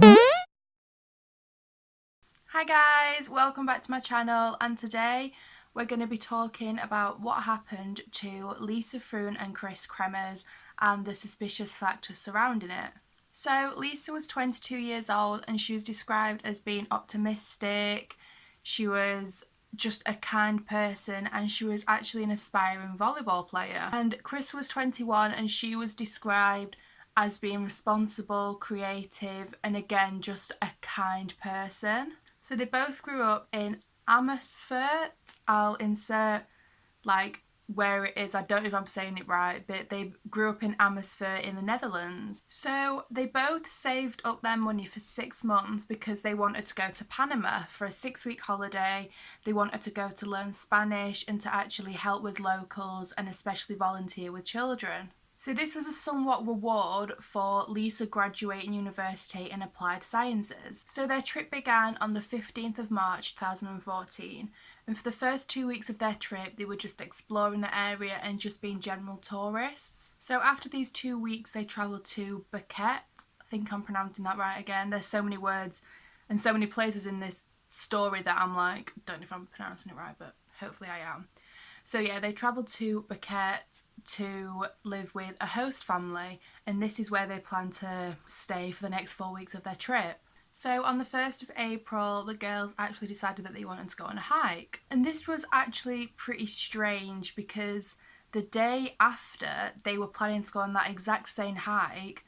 Hi guys, welcome back to my channel, and today we're going to be talking about what happened to Lisa Froon and Kris Kremers and the suspicious factors surrounding it. So Lisa was 22 years old and she was described as being optimistic, she was just a kind person, and she was actually an aspiring volleyball player. And Kris was 21 and she was described as being responsible, creative, and again just a kind person. So they both grew up in Amersfoort. I'll insert like where it is. I don't know if I'm saying it right, but they grew up in Amersfoort in the Netherlands. So they both saved up their money for 6 months because they wanted to go to Panama for a 6-week holiday. They wanted to go to learn Spanish and to actually help with locals and especially volunteer with children. So this was a somewhat reward for Lisa graduating university in applied sciences. So their trip began on the 15th of March 2014, and for the first 2 weeks of their trip they were just exploring the area and just being general tourists. So after these 2 weeks they travelled to Bucket. I think I'm pronouncing that right again. There's so many words and so many places in this story that I'm like, don't know if I'm pronouncing it right, but hopefully I am. So yeah, they travelled to Bucket to live with a host family, and this is where they plan to stay for the next 4 weeks of their trip. So on the 1st of April, the girls actually decided that they wanted to go on a hike. And this was actually pretty strange because the day after they were planning to go on that exact same hike,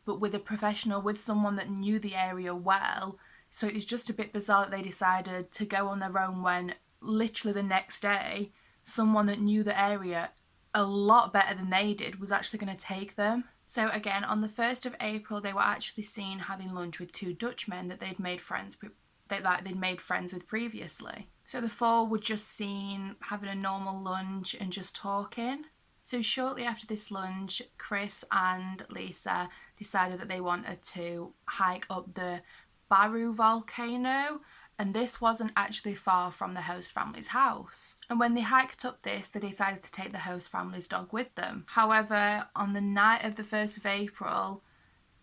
but with a professional, with someone that knew the area well. So it was just a bit bizarre that they decided to go on their own when literally the next day someone that knew the area a lot better than they did was actually going to take them. So again, on the 1st of April, they were actually seen having lunch with 2 Dutchmen that they'd made friends with previously. So the 4 were just seen having a normal lunch and just talking. So shortly after this lunch, Kris and Lisa decided that they wanted to hike up the Baru volcano, and this wasn't actually far from the host family's house. And when they hiked up this, they decided to take the host family's dog with them. However, on the night of the 1st of April,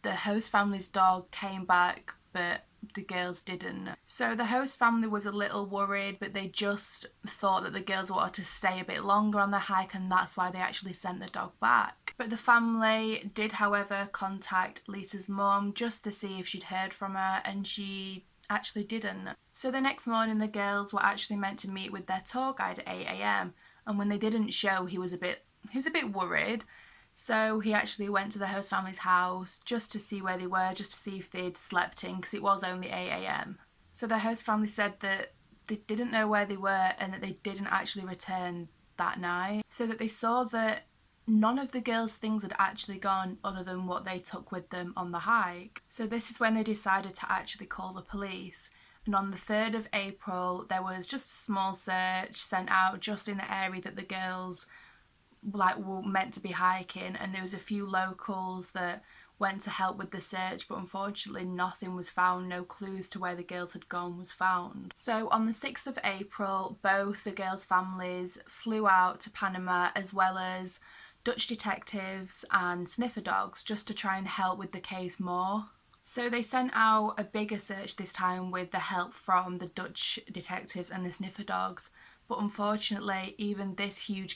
the host family's dog came back, but the girls didn't. So the host family was a little worried, but they just thought that the girls wanted to stay a bit longer on the hike, and that's why they actually sent the dog back. But the family did, however, contact Lisa's mum just to see if she'd heard from her, and she actually didn't. So the next morning the girls were actually meant to meet with their tour guide at 8 a.m, and when they didn't show, he was a bit worried. So he actually went to the host family's house just to see where they were, just to see if they'd slept in, because it was only 8 a.m. So the host family said that they didn't know where they were and that they didn't actually return that night. So that they saw that none of the girls' things had actually gone other than what they took with them on the hike. So this is when they decided to actually call the police. And on the 3rd of April, there was just a small search sent out just in the area that the girls were meant to be hiking, and there was a few locals that went to help with the search, but unfortunately nothing was found. No clues to where the girls had gone was found. So on the 6th of April, both the girls' families flew out to Panama, as well as Dutch detectives and sniffer dogs, just to try and help with the case more. So they sent out a bigger search this time with the help from the Dutch detectives and the sniffer dogs, but unfortunately even this huge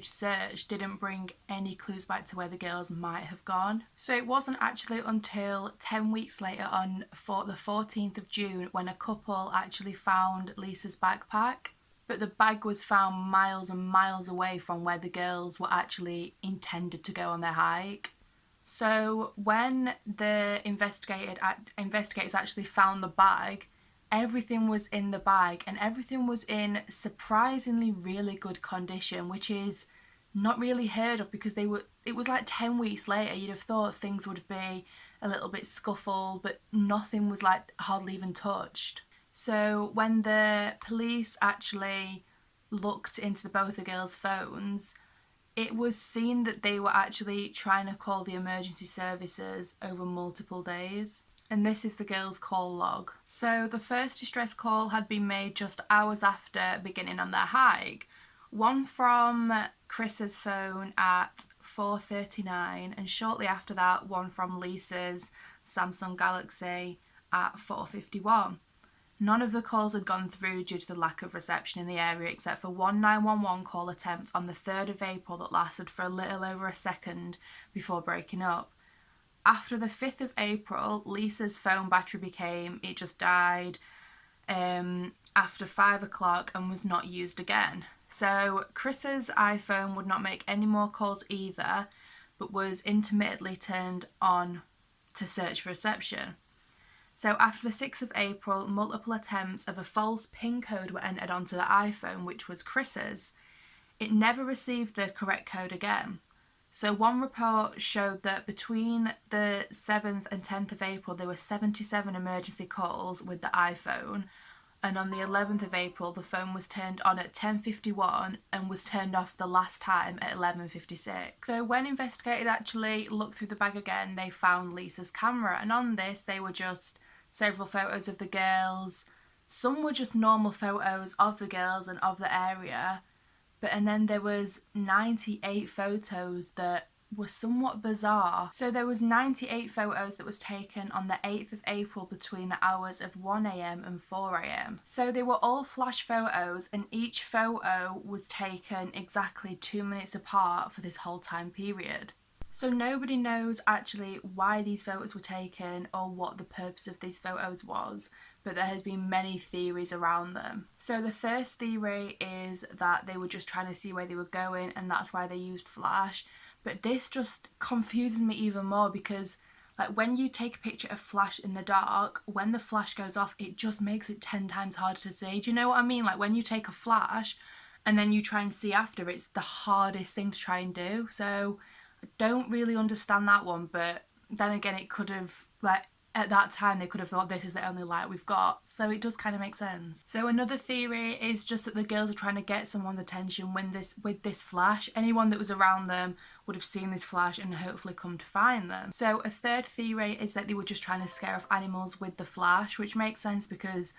search didn't bring any clues back to where the girls might have gone. So it wasn't actually until 10 weeks later, on the 14th of June, when a couple actually found Lisa's backpack. But the bag was found miles and miles away from where the girls were actually intended to go on their hike. So when the investigators actually found the bag, everything was in the bag, and everything was in surprisingly really good condition, which is not really heard of because it was like 10 weeks later. You'd have thought things would be a little bit scuffled, but nothing was like hardly even touched. So when the police actually looked into both the girls' phones, it was seen that they were actually trying to call the emergency services over multiple days. And this is the girls' call log. So the first distress call had been made just hours after beginning on their hike. One from Kris's phone at 4:39, and shortly after that one from Lisa's Samsung Galaxy at 4:51. None of the calls had gone through due to the lack of reception in the area except for one 911 call attempt on the 3rd of April that lasted for a little over a second before breaking up. After the 5th of April, Lisa's phone battery it just died after 5 o'clock and was not used again. So Kris's iPhone would not make any more calls either, but was intermittently turned on to search for reception. So after the 6th of April, multiple attempts of a false PIN code were entered onto the iPhone, which was Kris's. It never received the correct code again. So one report showed that between the 7th and 10th of April, there were 77 emergency calls with the iPhone. And on the 11th of April, the phone was turned on at 10:51 and was turned off the last time at 11:56. So when investigators actually looked through the bag again, they found Lisa's camera. And on this, they were just several photos of the girls. Some were just normal photos of the girls and of the area. And then there was 98 photos that were somewhat bizarre. So there was 98 photos that was taken on the 8th of April between the hours of 1 a.m. and 4 a.m. So they were all flash photos, and each photo was taken exactly 2 minutes apart for this whole time period. So nobody knows actually why these photos were taken or what the purpose of these photos was, but there has been many theories around them. So the first theory is that they were just trying to see where they were going and that's why they used flash. But this just confuses me even more because like when you take a picture of flash in the dark, when the flash goes off, it just makes it 10 times harder to see. Do you know what I mean? Like when you take a flash and then you try and see after, it's the hardest thing to try and do. So I don't really understand that one, but then again, it could have, like, at that time, they could have thought this is the only light we've got, so it does kind of make sense. So another theory is just that the girls are trying to get someone's attention with this flash. Anyone that was around them would have seen this flash and hopefully come to find them. So a third theory is that they were just trying to scare off animals with the flash, which makes sense because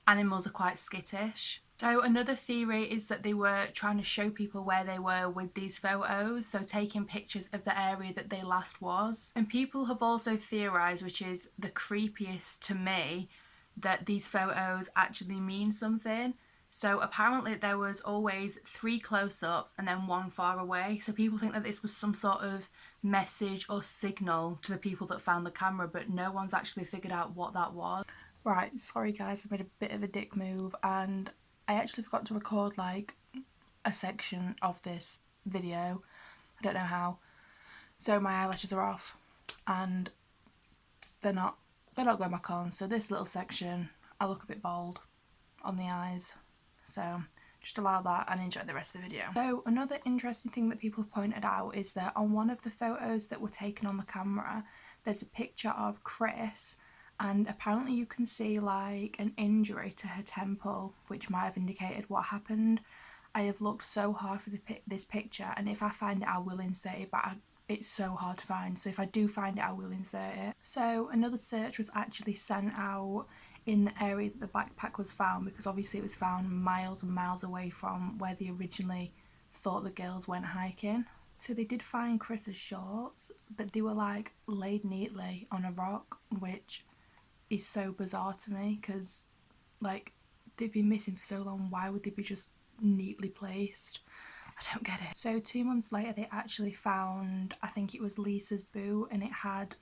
animals are quite skittish. So another theory is that they were trying to show people where they were with these photos, so taking pictures of the area that they last was. And people have also theorised, which is the creepiest to me, that these photos actually mean something. So apparently there was always 3 close-ups and then 1 far away. So people think that this was some sort of message or signal to the people that found the camera, but no one's actually figured out what that was. Right, sorry guys, I made a bit of a dick move and I actually forgot to record like a section of this video. I don't know how. So my eyelashes are off and they're not going back on. So this little section, I look a bit bald on the eyes. So just allow that and enjoy the rest of the video. So another interesting thing that people have pointed out is that on one of the photos that were taken on the camera, there's a picture of Kris. And apparently you can see like an injury to her temple, which might have indicated what happened. I have looked so hard for this picture, and if I find it I will insert it, but it's so hard to find, so if I do find it I will insert it. So another search was actually sent out in the area that the backpack was found, because obviously it was found miles and miles away from where they originally thought the girls went hiking. So they did find Kris's shorts, but they were like laid neatly on a rock, which is so bizarre to me because like they've been missing for so long. Why would they be just neatly placed? I don't get it. So 2 months later they actually found, I think it was Lisa's boot, and it had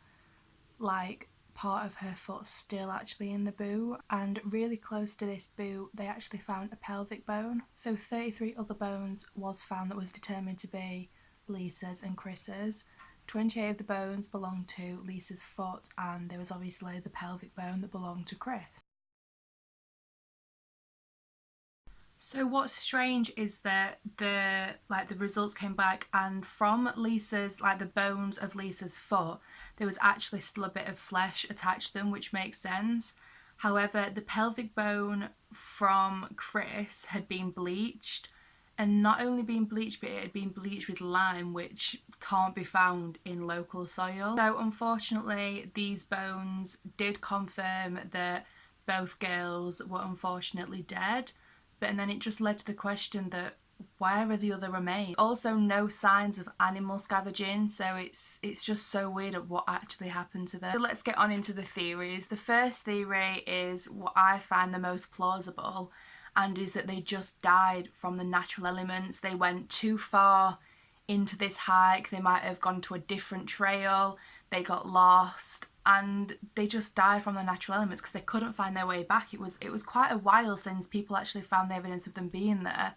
like part of her foot still actually in the boot, and really close to this boot they actually found a pelvic bone. So 33 other bones was found that was determined to be Lisa's and Kris's. 28 of the bones belonged to Lisa's foot, and there was obviously the pelvic bone that belonged to Kris. So what's strange is that the results came back, and from Lisa's, like the bones of Lisa's foot, there was actually still a bit of flesh attached to them, which makes sense. However, the pelvic bone from Kris had been bleached, and not only being bleached, but it had been bleached with lime, which can't be found in local soil. So unfortunately these bones did confirm that both girls were unfortunately dead, and then it just led to the question that where are the other remains? Also, no signs of animal scavenging, so it's just so weird at what actually happened to them. So let's get on into the theories. The first theory is what I find the most plausible, and is that they just died from the natural elements. They went too far into this hike, they might have gone to a different trail, they got lost, and they just died from the natural elements because they couldn't find their way back. It was quite a while since people actually found the evidence of them being there.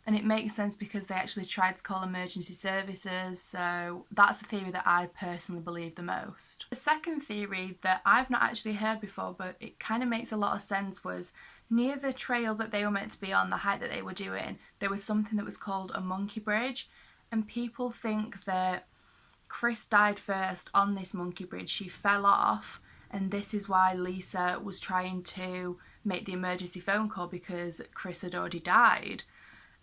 And it makes sense because they actually tried to call emergency services, so that's a theory that I personally believe the most. The second theory that I've not actually heard before, but it kind of makes a lot of sense, was near the trail that they were meant to be on, the hike that they were doing, there was something that was called a monkey bridge, and people think that Kris died first on this monkey bridge. She fell off, and this is why Lisa was trying to make the emergency phone call, because Kris had already died.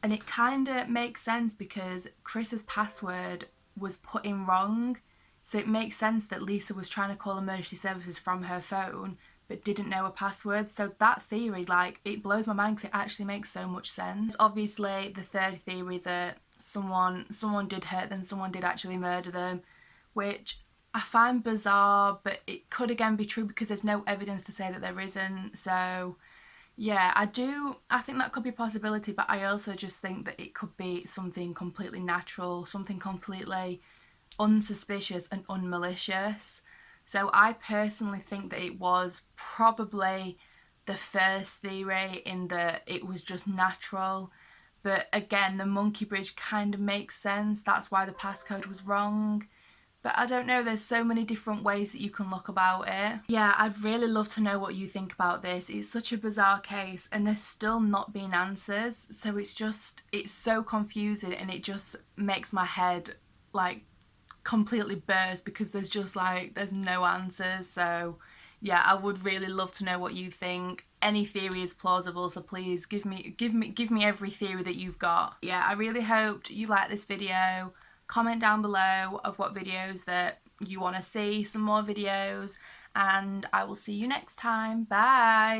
And it kind of makes sense because Kris's password was put in wrong. So it makes sense that Lisa was trying to call emergency services from her phone but didn't know a password. So that theory, like, it blows my mind because it actually makes so much sense. Obviously, the third theory that someone did hurt them, someone did actually murder them, which I find bizarre, but it could again be true because there's no evidence to say that there isn't. So yeah, I think that could be a possibility, but I also just think that it could be something completely natural, something completely unsuspicious and unmalicious. So I personally think that it was probably the first theory, in that it was just natural. But again, the monkey bridge kind of makes sense. That's why the passcode was wrong. But I don't know, there's so many different ways that you can look about it. Yeah, I'd really love to know what you think about this. It's such a bizarre case and there's still not been answers. So it's so confusing, and it just makes my head like completely burst because there's no answers. So yeah, I would really love to know what you think. Any theory is plausible, so please give me every theory that you've got. Yeah, I really hoped you liked this video. Comment down below of what videos that you want to see, some more videos, and I will see you next time. Bye!